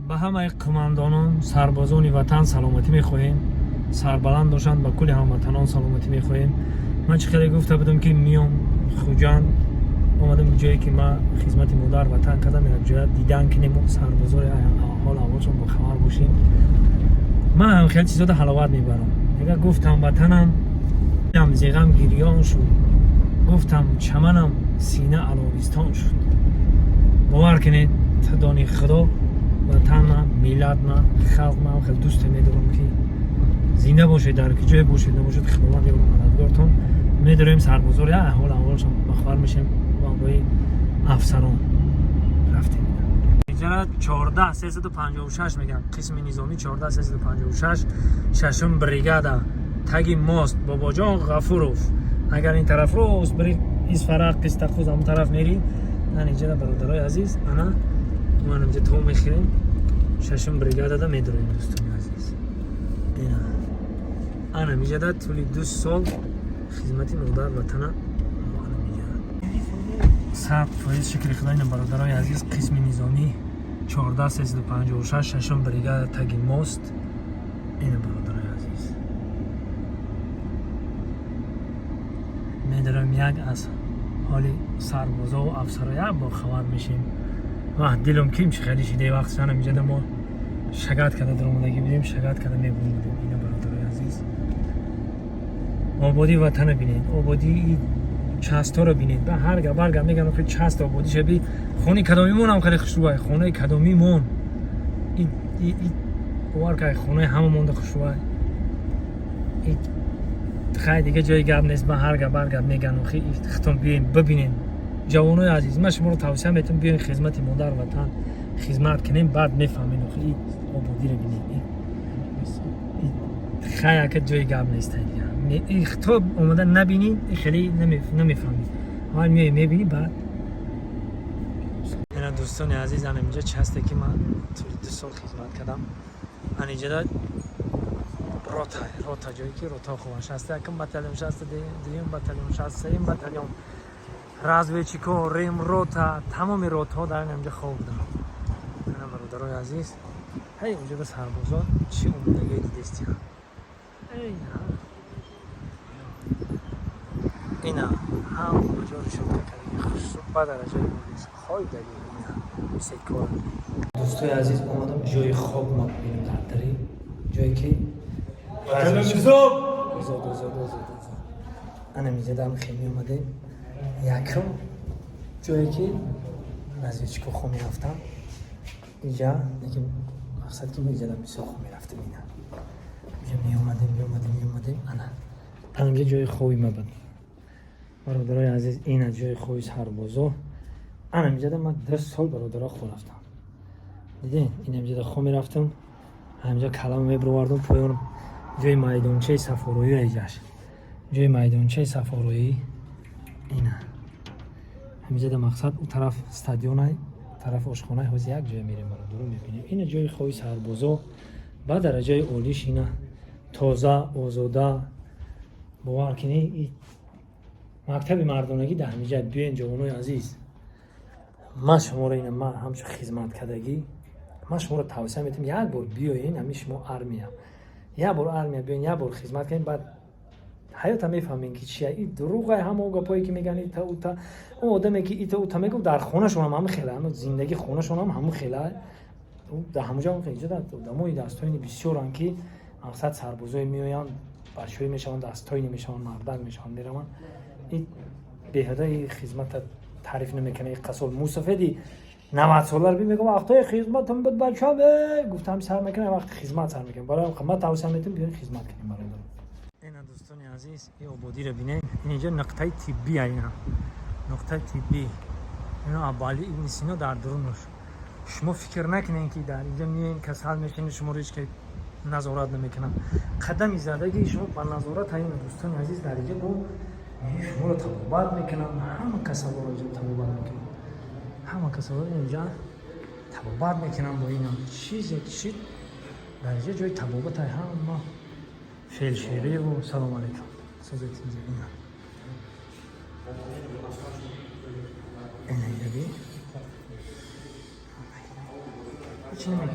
به همه قماندانان سربازان وطن سلامتی میخواهیم. سربلند باشند. به کل هموطنان سلامتی میخواهیم. من چه خیلی گفته بودم که میام خوجند اومدم جایی که ما خدمت مادر وطن کردم، یک جای دیدن که نمو سربازای حال احوالشون با خبر باشیم. من هم خیلی چیزا حلاوت میبرم. دیگه گفتم وطنم هم زیغم گریان شد، گفتم چمنم سینه علویستان شد. باور کنید تدانی خدا وطن ما، ملت ما، خلق ما خیلی دوست میدارم که زنده باشه، در که جای باشه نباشد خداوند یارو مددگارتون. میداریم سربازار یا احوال احوالشون بخبر میشیم. با آقای افسران رفتیم. اینجا 14356 میگم، قسم نظامی 14356 ششم بریگادا تگی ماست بابا جان غفوروف. اگر این طرف رو برید ایس فرق قسطخوز همون طرف میری. من اینجا برادرای عزیز من اینجا تو میخیریم ششم بریگادا دا میداریم دوستان عزیز. اینا انا اینجا دا طولی 2 سال خدمتی مادر وطن صد فایز شکر خدای برادرای عزیز. قسم نظامی 14356 ششم بریگادا تگی ماست. این برادرای عزیز میدارم یک از حالی سربازا و افسرای با خبر میشیم. و دلم کیم چه خیلی شده وقت شانم اینجا ما شگرد کرده در اومدگی بودیم، شگرد کرده میبونیم. این برادرای عزیز آبادی وطن بینید، آبادی چستا رو بینید. به هر گبر میگن که چست آبادی شبی خونه کدامیمون هم خیلی خوشروه. خونه کدامیمون این وار که خونه هممون خوشروه. این خیلی دیگه جای گب نیست. به هر گبر میگن که ختم بیاین ببینین. جوانای عزیز من شما رو توصیه میتونم بیاین خدمت مادر وطن خدمت کنیم، بعد میفهمین که این آبادی رو بینید. این خیلی که جای گب نیست. این خطاب اومده نبینید خیلی نمیفهمید. حال میبینید بعد. اینا دوستان عزیز من اینجا چسته که من طول 2 سال خدمت کردم. من اینجا دا روتا جایی که روتا خوانش هست. یکم بطلیون شسته، دویم بطلیون شسته، سیم بطلیون رازویچیکو، ریم روتا، تمام روتا در اینجا خواب بودم. اینا برادرای عزیز هی اینجا به سربازا چی اومدگی دیدستی ها. اینا هم کجا شد که خوش بعد از جای پلیس خواب دادیم. اینا سیکار دوستای عزیز اومدم جای خواب ما ببینیم در دری جایی که انا میزدم خیلی اومده یکم جایی که نزدیک خو میرفتم اینجا دیگه مقصد که میزدم بسیار خو میرفتم. اینا میومدیم انا اینجا جای خوبی ما بود برادرای عزیز. این جای خوبی سربازا انا میزدم. من 10 سال برادرها خو رفتم دیدین. این اینجا خو میرفتم همینجا کلام میبروردم پایون جای میدانچه سفارویی ایجاش جای میدانچه سفارویی. اینا همینجا مقصد اون طرف استادیون طرف آشخانه حوزه یک جای میریم برادرها میبینیم. این جای خوبی سربازا بعد درجه اولیش اینا تازه آزاده باور کنی مکتب مردانگی در همینجا بیاین جوانای عزیز. من شما رو این من همچون خدمت کردگی من شما رو توصیه میتونم یک بار بیاین. همین شما ارمیا یک بار ارمیا بیاین، یک بار خدمت کنین، بعد حیات میفهمین که چیه. این دروغه همون گپایی که میگن ایتا اوتا اون آدمی که ایتا اوتا میگه در خونه شما هم خیلی هم زندگی خونه شما هم خیلی در همونجا هم خیلی دموی دستای بسیار که مقصد سربازای میآیند بچه‌ای میشن دستای میشن مردان میشن میرن. این بهدای خدمت تعریف نمیکنه. قصول موسفدی 90 ساله بی میگه وقتای خدمتم بود بچه‌ها گفتم سر میکنه وقت خدمت سر میکنه. برای خدمت توصیه میتونم بیاین خدمت کنیم برای اینا دوستان عزیز. این آبادی رو ببینید. اینجا نقطه طبی اینا نقطه طبی اینا ابالی ابن سینا در درونش. شما فکر نکنین که در اینجا میین کسل میشین شما رو هیچ که نظارت نمیکنن. قدم زدگی شما با نظارت این دوستان عزیز در اینجا با شما رو تبابت میکنن. همه کسل رو اینجا تبابت میکنن. همه کسل رو اینجا تبابت میکنن با اینا. چیزی در اینجا جای تبابت های هم فعل شیری و سلام علیکم سازت اینجا اینا اینجا بی هیچی نمیگم.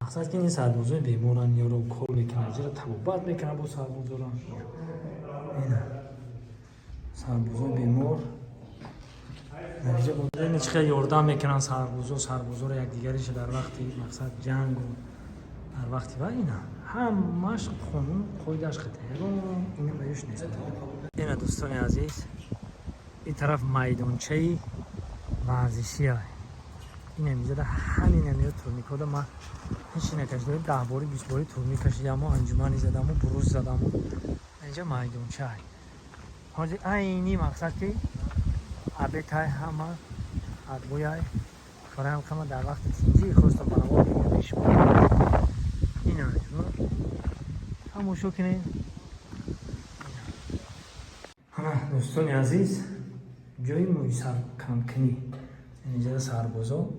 مقصد که این سربازای بیمارن یا رو کار میکنن زیرا تبابت میکنن با سربازاران. اینه سربازای بیمار نتیجه بوده این چقدر یاردم میکنن سربازار یک دیگریش در وقتی مقصد جنگ و در وقتی و اینا همش خونون خودش خطه اینا بیش نیست. اینا دوستان عزیز این طرف میدانچه ورزشی های این همیشه همین همیشه تورنیکو ده من هیچی نکشیدم 10 باری 20 باری تورنیک کشیدم و انجمنی زدم و بروز زدم و اینجا میدانچه های حاجی اینی مقصد که ابتای همه ادبوی های فرام کما در وقت تینجی خواستم بنابرای بیش بود اینا همون شو کنین همه دوستان عزیز جای موی سر کم کنی اینجا سربازا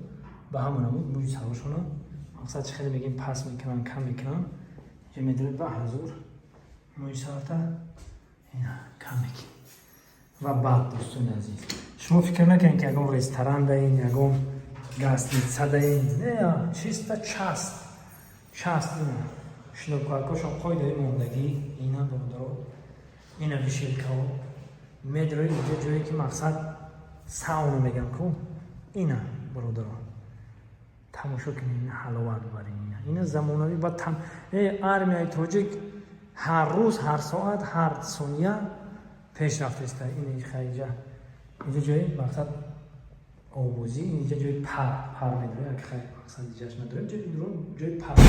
به همون همون موی سرشون مقصد چه خیلی بگیم پس میکنن کم میکنن اینجا میدونید به حضور موی سرتا اینا کم میکنی و بعد دوستان عزیز شما فکر نکنید که اگه رستوران دارین اگه گاستیتسا دارین نه چیستا چاست اینا شنوکارکاشون خواهی داریم موندگی اینا دارو اینا بشیل که میدروی اینجا جایی که مقصد ساونو میگم که اینا برادران تماشا کنین حلاوت ببرین اینا زمانوی باید ارمیای تاجیک هر روز هر ساعت هر ثانیه پیشرفت است. این خیلی اینجا جای مقصد آوازی اینجا جای پر میدونه اگه خیلی مقصد دیجاش نداره جای پر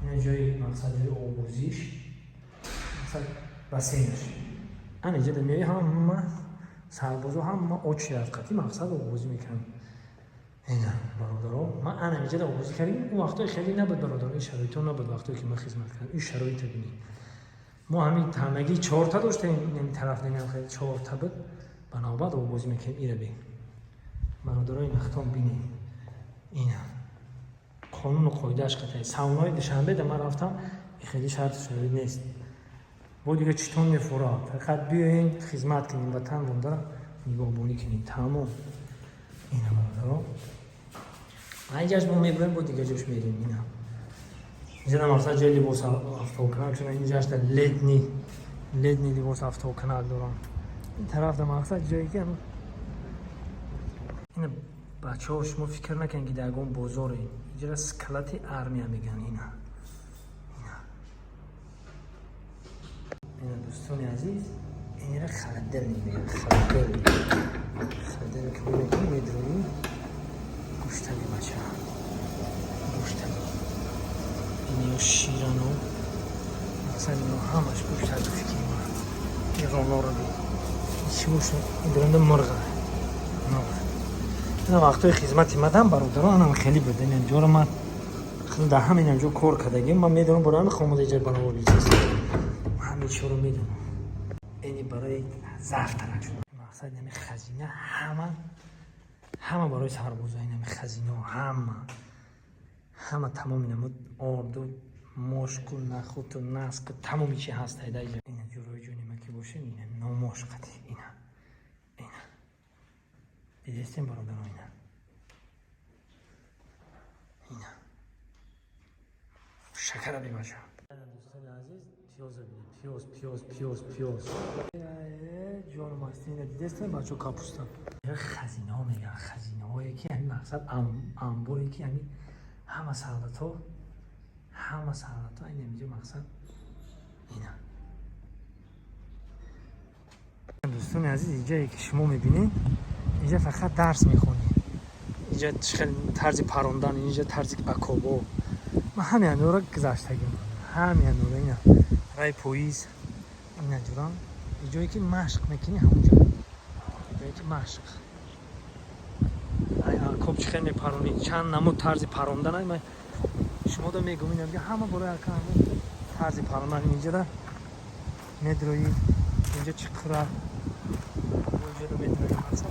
این جای مقصد جای آوازیش مقصد بسینش اینجا دمیایی هم سربازو هم آچی از قطعی مقصد آوازی میکنم اینا برادرها من اینجا دا آوازی کردیم اون وقتا خیلی نبود برادرها این شرایط نبود وقتی که من خدمت کردم این شرایط بینید ما همین تمگی 4 تا داشتیم این طرف نمیام خیلی 4 تا بود بنابرای آوازی میکنیم ایره بین برادرای نختان بینید اینا قانون و قاعده‌اش قطعی ساونای دوشنبه ده من رفتم خیلی شرط شرایط نیست با دیگه چطور میفورا فقط بیاین خدمت کنیم وطن رو دارم نگاهبانی کنیم تمام اینا برادرها اینجاش ما میبریم با دیگه جوش میریم اینا اینجا مقصد جای لباس افتو کنال چون اینجاش در لدنی لباس افتو کنال دارم این طرف در مقصد جایی که این بچه ها شما فکر نکنید که درگون بازاره اینجا را سکلت ارمیا میگن اینا دوستان عزیز این را خردل میگن خردل که بودن میدرونی گوشتنی بچه گوشتنی اینو شیران و مثلا اینو همش گوشتنی فکری من این رانا رو بید چی گوشتن این درنده مرغه این وقتای خدمتی مدام برادران هم خیلی بودن اینجا رو من خیلی در همین اینجا کار کردگیم من میدونم برای همین خاموده ایجای بنابار بیچیست همین چی رو میدونم اینی برای ظرف ترک شد مقصد نمی خزینه همه برای سربازا این نمی خزینه همه تمام نمود آردو مشک و نخوت و نسک تمامی چی هست ایده اینه جوروی جونی مکی باشه اینه نامشکتی اینه دیدستیم برادران اینا شکر بی بچه دوستان عزیز پیاز ببینید پیاز جان ماستی اینه دیدستیم بچه کاپوستا خزینه ها میگن خزینه هایی که همین مقصد انباری که همین همه سلطات این نمیجه مقصد اینا دوستان عزیز اینجایی که شما میبینید اینجا فقط درس میخونید اینجا طرز پراندن اینجا طرز بکابو ما همین نورا گذاشتگیم همین نورا اینا رای پویز اینا جوران اینجایی که مشق میکنی همونجا اینجایی که مشق کب چه خیلی میپرونید چند نمود طرز پراندن من شما دا میگم اینجا همه برای اکا همون طرز پراندن اینجا دا مدروی اینجا چقره اینجا دا مدروی مقصد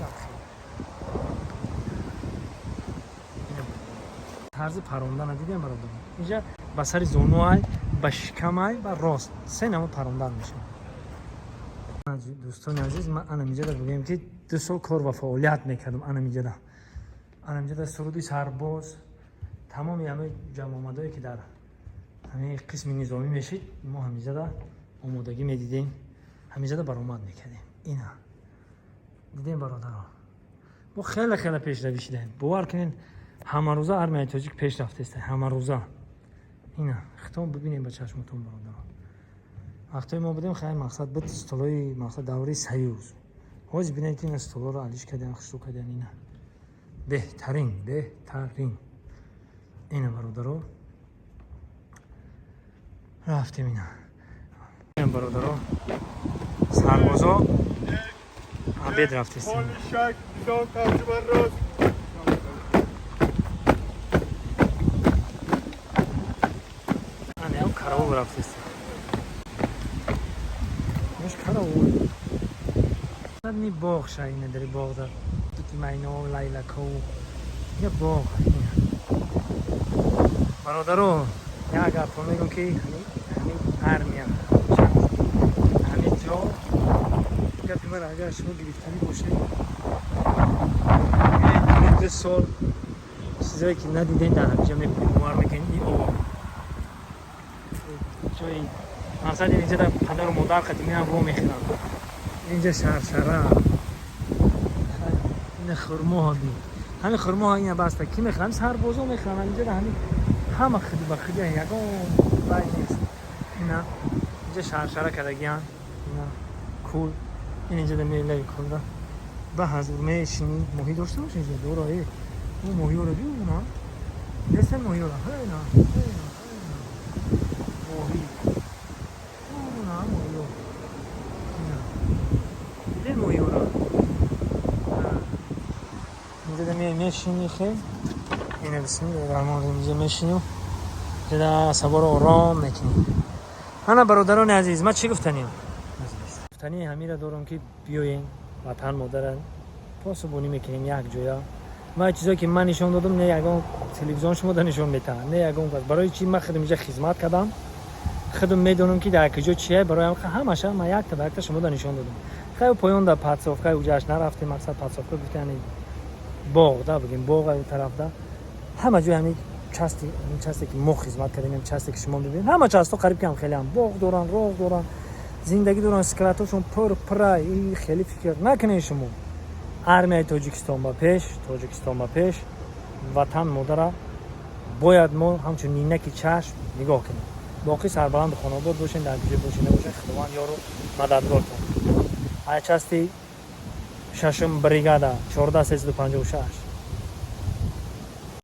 طرز پراندن دیدیم برادر اینجا با سر زانوهای با شکمای و راست سه نمود پراندن میشه دوستان عزیز من اینجا دا بگم که 2 سال کار و فعالیت میکردم انمیجا سرودی سرباز تمام همه جمع آمدایی که در همه قسم نظامی میشید ما همیشه آمادگی میدیدیم همیشه برآمد میکردیم. اینا دیدین برادران ما خیلی پیشروی شدیم. باور کنین همه روزه ارمیای تاجیک پیشرفته است همه روزه. اینا ختم ببینیم با چشمتون برادران. وقتی ما بودیم خیلی مقصد بود استولای مقصد دوره سیوز حاج ببینید این استولا رو علیش کردن خشتو کردن. اینا بهترین اینا برادران رفتیم. اینا برادران سربازا عبید رفتیم. انا هم کارو رفتیم. مش کارو نی باغ شاینه داری باغ دار توی مینا و لیلکا و یه باغ. برادران یه گپ میگم که همین ارمیا همین جا گپی من اگر شما گرفتنی باشه 2 سال چیزایی که ندیدین در همینجا میبینید باور میکنید. این آب جایی مثلا اینجا در پدر و مادر قدیمی هم با میخورن. اینجا شرشره این خرما ها بید همین خرما ها این بسته کی میخورن سربازا میخورن. اینجا همین همه خیلی با خیلی یکم بای نیست. اینا اینجا شرشره کردگیان اینا کول. این اینجا در میله کل به حضور میشینی ماهی داشته باشه اینجا دورایی اون ماهی رو بیو اونا دستن ماهی رو اینا ماهی اونا ماهی رو این ماهی رو اینجا در میشینی خیلی اینه بسم الله الرحمن الرحیم. اینجا میشینیم اینجا سوار آرام میکنیم. انا برادران عزیز ما چی گفتنیم؟ گفتنی همین را دارم که بیاین وطن مادرن پاسبونی میکنیم یک جویا. ما چیزایی که من نشون دادم نه یگان تلویزیون شما نشون میدن نه یگان برای چی من خودم اینجا خدمت کردم خودم میدونم که در کجا چیه برای همش من یک تا شما نشون دادم. خیلی پایان در پاتسوفکا اوجاش نرفتیم مقصد پاتسوفکا گفتن باغ دا بگیم باغ اون طرف دا همه جای همین چستی که ما خدمت کردیم چستی که شما میبینید همه چستا قریب که هم خیلی هم باغ دوران راه دوران زندگی دوران سکراتاشون پر خیلی فکر نکنید. شما ارمیای تاجیکستان با پیش وطن مادر باید ما همچون نینکی چشم نگاه کنیم. باقی سربلند خانواد باشین در دیگه باشین نباشین خداوند یارو مددگارتون. های چستی ششم بریگادا 1456